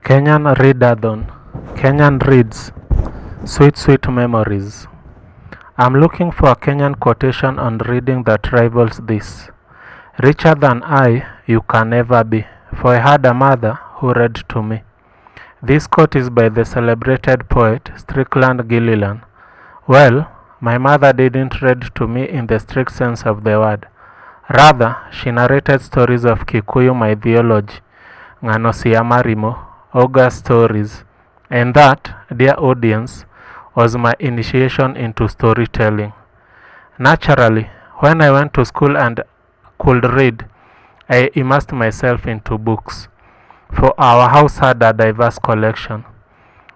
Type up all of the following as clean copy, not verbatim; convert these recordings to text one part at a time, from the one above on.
Kenyan Readathon. Kenyan reads. Sweet, sweet memories. I'm looking for a Kenyan quotation on reading that rivals this. Richer than I, you can never be, for I had a mother who read to me. This quote is by the celebrated poet Strickland Gillilan. Well, my mother didn't read to me in the strict sense of the word. Rather, she narrated stories of Kikuyu mythology, marimu, ogre stories, and that, dear audience, was my initiation into storytelling. Naturally, when I went to school and could read, I immersed myself into books, for our house had a diverse collection,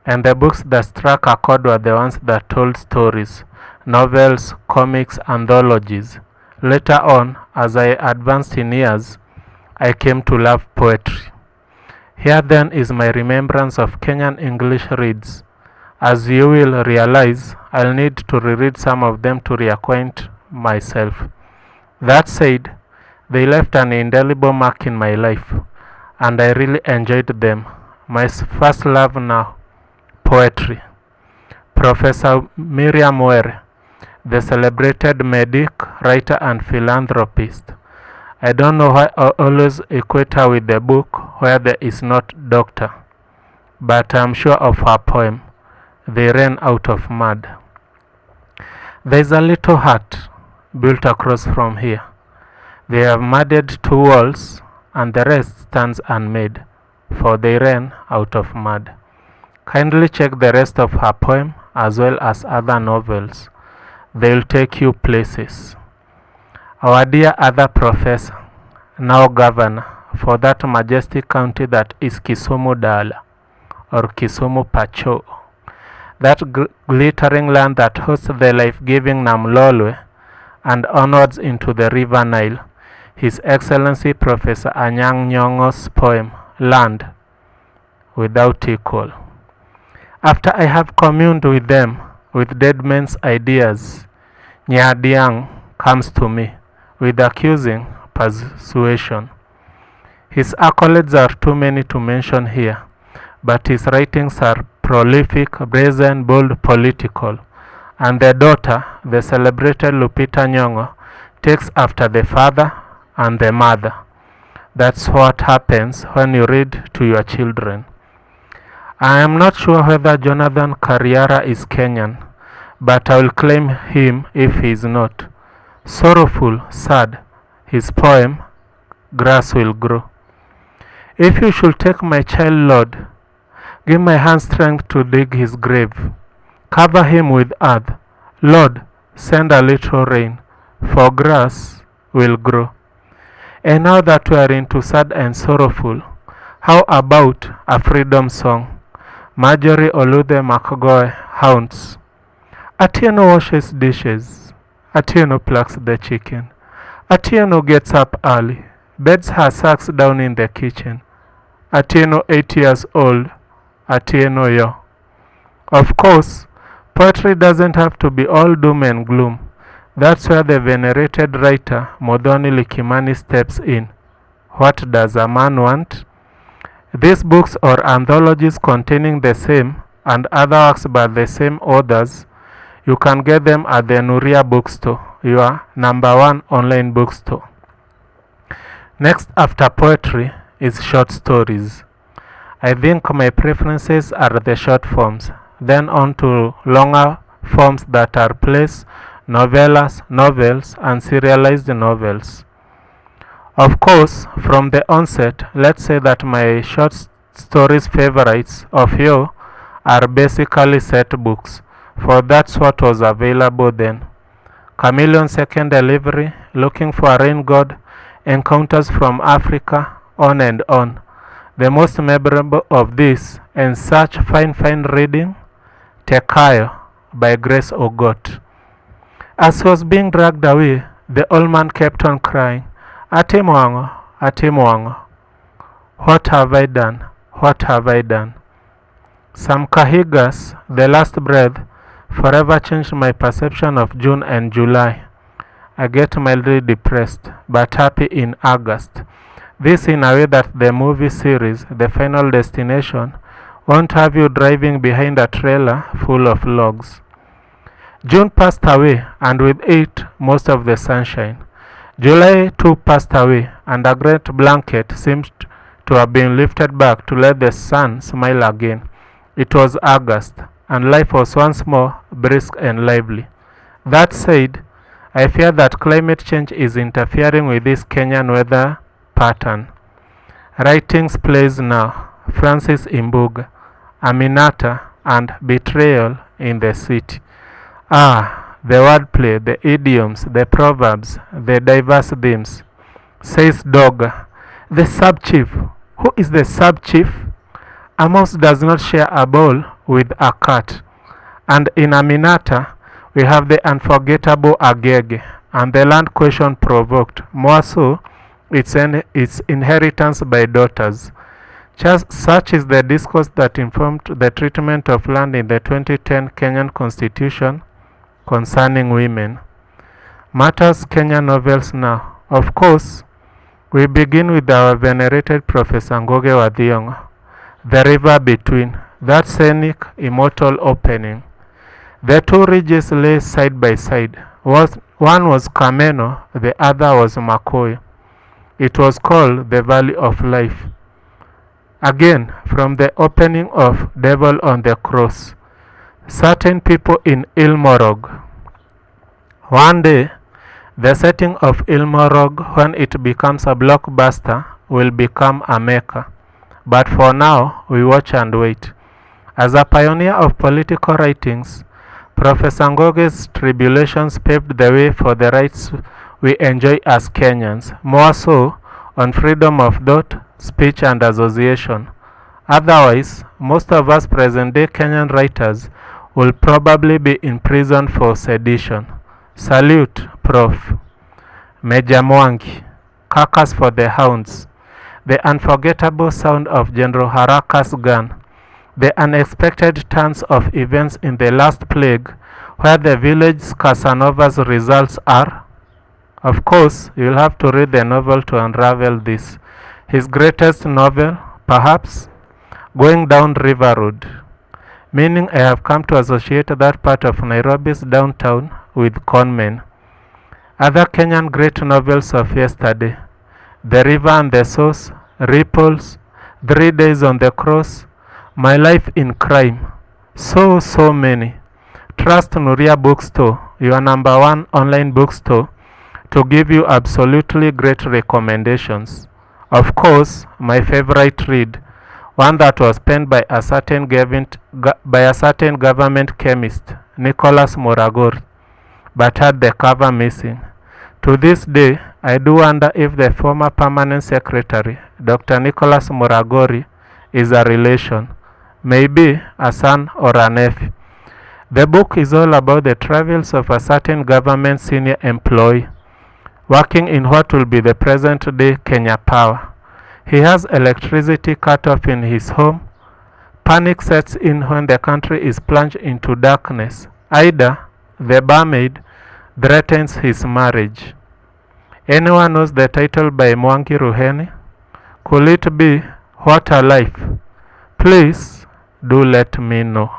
and the books that struck a chord were the ones that told stories, novels, comics, anthologies. Later on, as I advanced in years, I came to love poetry. Here then is my remembrance of Kenyan English reads. As you will realize, I'll need to reread some of them to reacquaint myself. That said, they left an indelible mark in my life, and I really enjoyed them. My first love now, poetry. Professor Miriam Were, the celebrated medic, writer, and philanthropist. I don't know why I always equate her with the book where there is not doctor, but I'm sure of her poem, They Ran Out of Mud. There's a little hut built across from here. They have mudded 2 walls, and the rest stands unmade, for they ran out of mud. Kindly check the rest of her poem as well as other novels. They'll take you places. Our dear other professor, now governor, for that majestic county that is Kisumu Dala, or Kisumu Pacho, that glittering land that hosts the life-giving Namlolwe, and onwards into the river Nile, His Excellency Professor Anyang' Nyong'o's poem, Land, without equal. After I have communed with them, with dead men's ideas, Nyadiang comes to me, with accusing persuasion. His accolades are too many to mention here, but his writings are prolific, brazen, bold, political, and the daughter, the celebrated Lupita Nyong'o, takes after the father and the mother. That's what happens when you read to your children. I am not sure whether Jonathan Kariara is Kenyan, but I will claim him if he is not. Sorrowful, sad, his poem, Grass Will Grow. If you should take my child, Lord, give my hand strength to dig his grave. Cover him with earth. Lord, send a little rain, for grass will grow. And now that we are into sad and sorrowful, how about a freedom song? Marjorie Oludhe Makgoe haunts. Atieno washes dishes. Atieno plucks the chicken. Atieno gets up early, beds her sacks down in the kitchen. Atieno 8 years old. Atieno yo. Of course, poetry doesn't have to be all doom and gloom. That's where the venerated writer Modhoni Likimani steps in. What does a man want? These books or anthologies containing the same and other works by the same authors, you can get them at the Nuria bookstore, your #1 online bookstore. Next after poetry is short stories. I think my preferences are the short forms, then on to longer forms that are plays, novellas, novels, and serialized novels. Of course, from the onset, let's say that my short stories favorites of you are basically set books, for that's what was available then. Chameleon Second Delivery, Looking for a Rain God, Encounters from Africa, on and on. The most memorable of these, and such fine reading, Tekayo by Grace Ogot. As he was being dragged away, the old man kept on crying, Ate Mwango, Ate Mwango. What have I done? What have I done? Sam Kahiga's The Last Breath forever changed my perception of June and July. I get mildly depressed, but happy in August. This in a way that the movie series, The Final Destination, won't have you driving behind a trailer full of logs. June passed away, and with it, most of the sunshine. July too passed away, and a great blanket seemed to have been lifted back to let the sun smile again. It was August, and life was once more brisk and lively. That said, I fear that climate change is interfering with this Kenyan weather pattern. Writings plays now, Francis Imbuga, Aminata, and Betrayal in the City. Ah, the wordplay, the idioms, the proverbs, the diverse themes. Says Dog, the sub-chief. Who is the sub-chief? A mouse does not share a bowl with a cat. And in Aminata, we have the unforgettable Agege, and the land question provoked, more so, its inheritance by daughters. Such is the discourse that informed the treatment of land in the 2010 Kenyan Constitution concerning women. Matters Kenyan novels now. Of course, we begin with our venerated Professor Ngugi wa Thiong'o, The River Between, that scenic, immortal opening. The two ridges lay side by side. One was Kameno, the other was Makoi. It was called the Valley of Life. Again, from the opening of Devil on the Cross, certain people in Ilmorog. One day, the setting of Ilmorog, when it becomes a blockbuster, will become a Mecca. But for now, we watch and wait. As a pioneer of political writings, Professor Ngugi's tribulations paved the way for the rights we enjoy as Kenyans, more so on freedom of thought, speech, and association. Otherwise, most of us present-day Kenyan writers will probably be imprisoned for sedition. Salute, Prof. Major Mwangi, Carcass for the Hounds, the unforgettable sound of General Haraka's gun, the unexpected turns of events in The Last Plague, where the village Casanova's results are. Of course, you'll have to read the novel to unravel this. His greatest novel, perhaps, Going Down River Road, meaning I have come to associate that part of Nairobi's downtown with conmen. Other Kenyan great novels of yesterday, The River and the Source, Ripples, 3 Days on the Cross, My Life in Crime, so many. Trust Nuria Bookstore, your #1 online bookstore, to give you absolutely great recommendations. Of course, my favorite read, one that was penned by a certain government chemist, Nicholas Moragori, but had the cover missing. To this day, I do wonder if the former permanent secretary, Dr. Nicholas Moragori, is a relation, maybe a son or a nephew. The book is all about the travels of a certain government senior employee working in what will be the present-day Kenya Power. He has electricity cut off in his home. Panic sets in when the country is plunged into darkness. Ida, the barmaid, threatens his marriage. Anyone knows the title by Mwangi Ruheni? Could it be What a Life? Please do let me know.